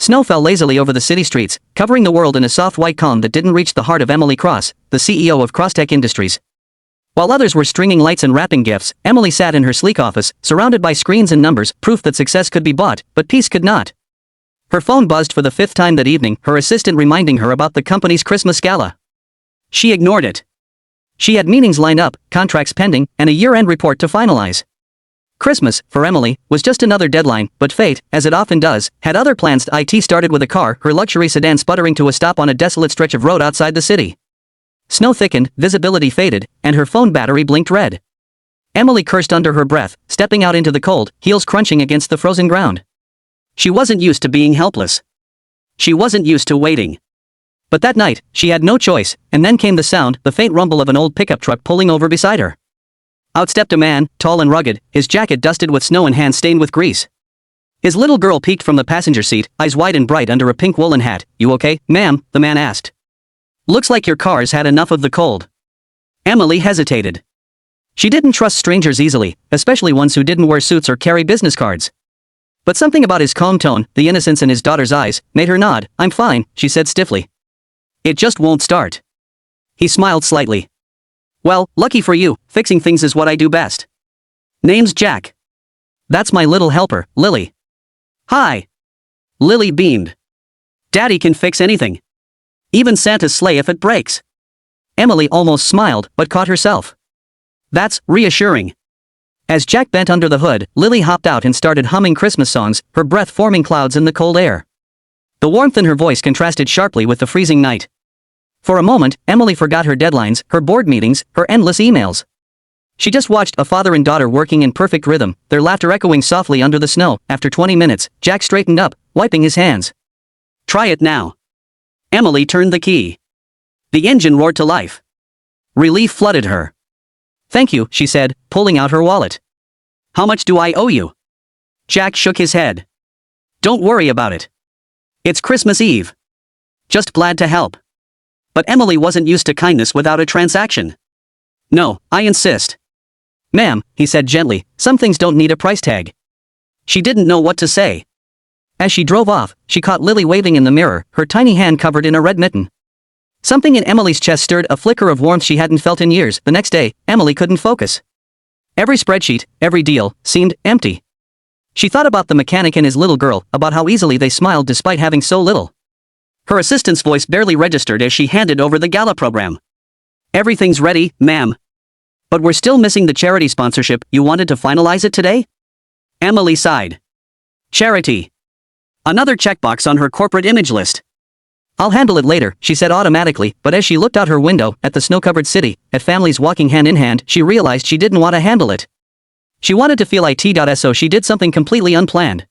Snow fell lazily over the city streets, covering the world in a soft white calm that didn't reach the heart of Emily Cross, the CEO of Crosstech Industries. While others were stringing lights and wrapping gifts, Emily sat in her sleek office, surrounded by screens and numbers, proof that success could be bought, but peace could not. Her phone buzzed for the 5th time that evening, her assistant reminding her about the company's Christmas gala. She ignored it. She had meetings lined up, contracts pending, and a year-end report to finalize. Christmas, for Emily, was just another deadline, but fate, as it often does, had other plans. IT started with a car, her luxury sedan sputtering to a stop on a desolate stretch of road outside the city. Snow thickened, visibility faded, and her phone battery blinked red. Emily cursed under her breath, stepping out into the cold, heels crunching against the frozen ground. She wasn't used to being helpless. She wasn't used to waiting. But that night, she had no choice, and then came the sound, the faint rumble of an old pickup truck pulling over beside her. Out stepped a man, tall and rugged, his jacket dusted with snow and hands stained with grease. His little girl peeked from the passenger seat, eyes wide and bright under a pink woolen hat. "You okay, ma'am?" the man asked. "Looks like your car's had enough of the cold." Emily hesitated. She didn't trust strangers easily, especially ones who didn't wear suits or carry business cards. But something about his calm tone, the innocence in his daughter's eyes, made her nod. "I'm fine," she said stiffly. "It just won't start." He smiled slightly. "Well, lucky for you, fixing things is what I do best. Name's Jack. That's my little helper, Lily." "Hi." Lily beamed. "Daddy can fix anything. Even Santa's sleigh if it breaks." Emily almost smiled, but caught herself. "That's reassuring." As Jack bent under the hood, Lily hopped out and started humming Christmas songs, her breath forming clouds in the cold air. The warmth in her voice contrasted sharply with the freezing night. For a moment, Emily forgot her deadlines, her board meetings, her endless emails. She just watched a father and daughter working in perfect rhythm, their laughter echoing softly under the snow. After 20 minutes, Jack straightened up, wiping his hands. "Try it now." Emily turned the key. The engine roared to life. Relief flooded her. "Thank you," she said, pulling out her wallet. "How much do I owe you?" Jack shook his head. "Don't worry about it. It's Christmas Eve. Just glad to help." But Emily wasn't used to kindness without a transaction. "No, I insist." "Ma'am," he said gently, "some things don't need a price tag." She didn't know what to say. As she drove off, she caught Lily waving in the mirror, her tiny hand covered in a red mitten. Something in Emily's chest stirred, a flicker of warmth she hadn't felt in years. The next day, Emily couldn't focus. Every spreadsheet, every deal, seemed empty. She thought about the mechanic and his little girl, about how easily they smiled despite having so little. Her assistant's voice barely registered as she handed over the gala program. "Everything's ready, ma'am. But we're still missing the charity sponsorship. You wanted to finalize it today?" Emily sighed. Charity. Another checkbox on her corporate image list. "I'll handle it later," she said automatically, but as she looked out her window, at the snow-covered city, at families walking hand in hand, she realized she didn't want to handle it. She wanted to feel it, so she did something completely unplanned.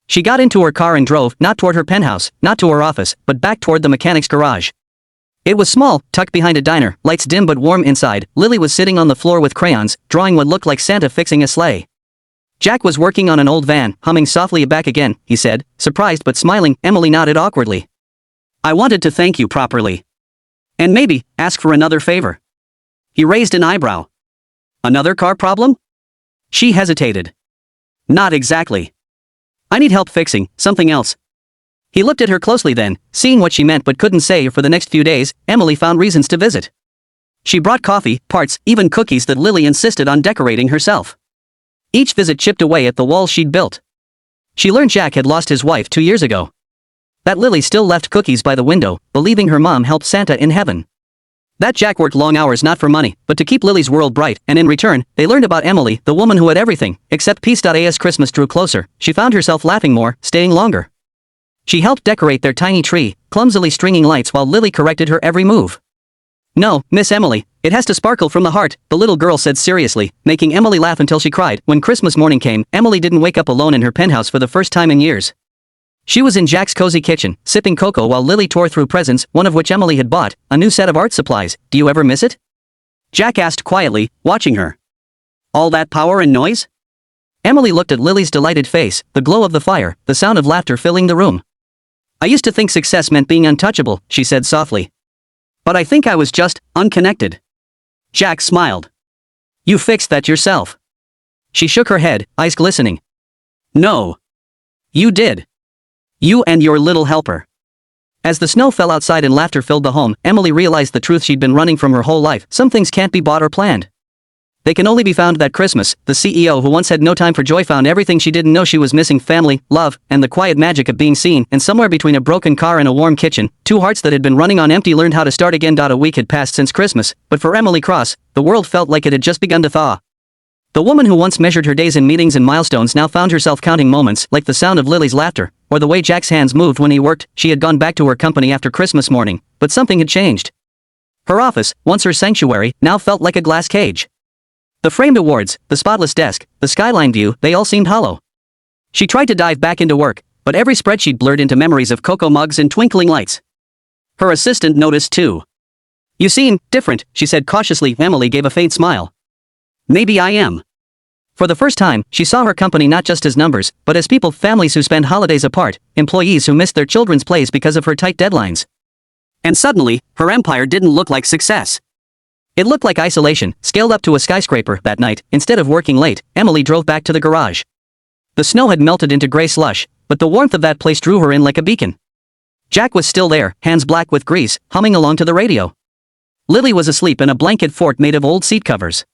She got into her car and drove, not toward her penthouse, not to her office, but back toward the mechanic's garage. It was small, tucked behind a diner, lights dim but warm inside. Lily was sitting on the floor with crayons, drawing what looked like Santa fixing a sleigh. Jack was working on an old van, humming softly. "Back again," he said, surprised but smiling. Emily nodded awkwardly. "I wanted to thank you properly. And maybe, ask for another favor." He raised an eyebrow. "Another car problem?" She hesitated. "Not exactly. I need help fixing something else." He looked at her closely then, seeing what she meant but couldn't say. For the next few days, Emily found reasons to visit. She brought coffee, parts, even cookies that Lily insisted on decorating herself. Each visit chipped away at the walls she'd built. She learned Jack had lost his wife 2 years ago. That Lily still left cookies by the window, believing her mom helped Santa in heaven. That Jack worked long hours not for money, but to keep Lily's world bright, and in return, they learned about Emily, the woman who had everything, except peace. As Christmas drew closer, she found herself laughing more, staying longer. She helped decorate their tiny tree, clumsily stringing lights while Lily corrected her every move. "No, Miss Emily, it has to sparkle from the heart," the little girl said seriously, making Emily laugh until she cried. When Christmas morning came, Emily didn't wake up alone in her penthouse for the first time in years. She was in Jack's cozy kitchen, sipping cocoa while Lily tore through presents, one of which Emily had bought, a new set of art supplies. "Do you ever miss it?" Jack asked quietly, watching her. "All that power and noise?" Emily looked at Lily's delighted face, the glow of the fire, the sound of laughter filling the room. "I used to think success meant being untouchable," she said softly. "But I think I was just unconnected." Jack smiled. "You fixed that yourself." She shook her head, eyes glistening. "No. You did. You and your little helper. As the snow fell outside and laughter filled the home, Emily realized the truth she'd been running from her whole life. Some things can't be bought or planned. They can only be found that Christmas. The CEO who once had no time for joy found everything she didn't know she was missing: family, love, and the quiet magic of being seen. And somewhere between a broken car and a warm kitchen, two hearts that had been running on empty learned how to start again. A week had passed since Christmas, but for Emily Cross, the world felt like it had just begun to thaw. The woman who once measured her days in meetings and milestones now found herself counting moments, like the sound of Lily's laughter, or the way Jack's hands moved when he worked. She had gone back to her company after Christmas morning, but something had changed. Her office, once her sanctuary, now felt like a glass cage. The framed awards, the spotless desk, the skyline view, they all seemed hollow. She tried to dive back into work, but every spreadsheet blurred into memories of cocoa mugs and twinkling lights. Her assistant noticed too. "You seem different," she said cautiously. Emily gave a faint smile. "Maybe I am." For the first time, she saw her company not just as numbers, but as people, families who spend holidays apart, employees who missed their children's plays because of her tight deadlines. And suddenly, her empire didn't look like success. It looked like isolation, scaled up to a skyscraper. That night, instead of working late, Emily drove back to the garage. The snow had melted into gray slush, but the warmth of that place drew her in like a beacon. Jack was still there, hands black with grease, humming along to the radio. Lily was asleep in a blanket fort made of old seat covers.